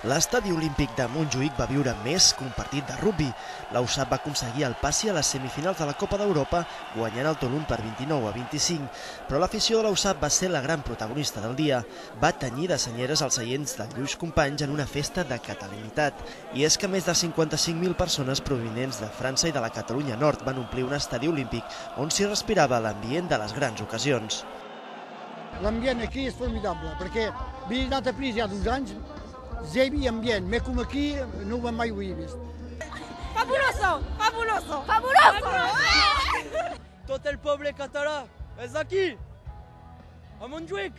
L'estadi olímpic de Montjuïc va viure més que un partit de rugbi. La USAP va aconseguir el passi a les semifinals de la Copa d'Europa guanyant el Toulon per 29-25, però l'afició de la USAP va ser la gran protagonista del dia. Va tenyir de senyeres els seients de Lluís Companys en una festa de catalanitat. I és que més de 55.000 persones provinents de França i de la Catalunya Nord van omplir un estadi olímpic on s'hi respirava l'ambient de les grans ocasions. L'ambient aquí és formidable, perquè havia anat a París ja 2 anys, zero ambient, més com aquí no ho mai ho he vist. Fabuloso! Fabuloso! Fabuloso! Tot el poble català és aquí, a Montjuïc.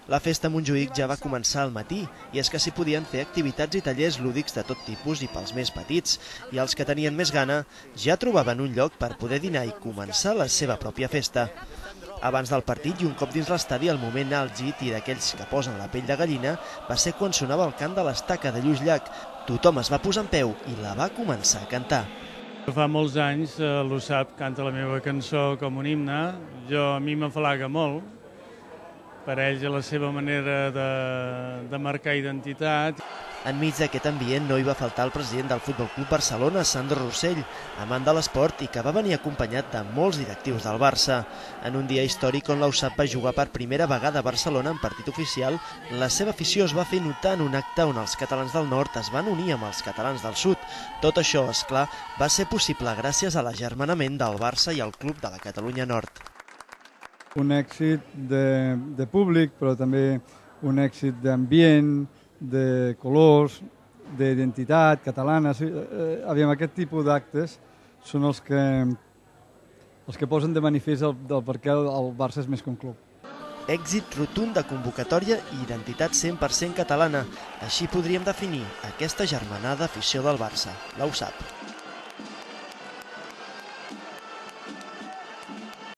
La festa a Montjuïc ja va començar al matí i és que s'hi podien fer activitats i tallers lúdics de tot tipus i pels més petits, i els que tenien més gana ja trobaven un lloc per poder dinar i començar la seva pròpia festa. Abans del partit i un cop dins l'estadi, el moment àlgid i d'aquells que posen la pell de gallina va ser quan sonava el cant de l'estaca de Lluís Llach. Tothom es va posar en peu i la va començar a cantar. Fa molts anys l'USAP canta la meva cançó com un himne. A mi m'afalaga molt, per ells a la seva manera de marcar identitat. Enmig d'aquest ambient no hi va faltar el president del Futbol Club Barcelona, Sandro Rossell, amant de l'esport i que va venir acompanyat de molts directius del Barça. En un dia històric on la USAP va jugar per primera vegada a Barcelona en partit oficial, la seva afició es va fer notar en un acte on els catalans del nord es van unir amb els catalans del sud. Tot això, és clar, va ser possible gràcies a l'agermanament del Barça i el club de la Catalunya Nord. Un èxit de públic, però també un èxit d'ambient, de colors, d'identitat catalana. Aquest tipus d'actes són els que posen de manifest del per què el Barça és més que un club. Èxit rotund de convocatòria i identitat 100% catalana. Així podríem definir aquesta germanada afició del Barça, la USAP.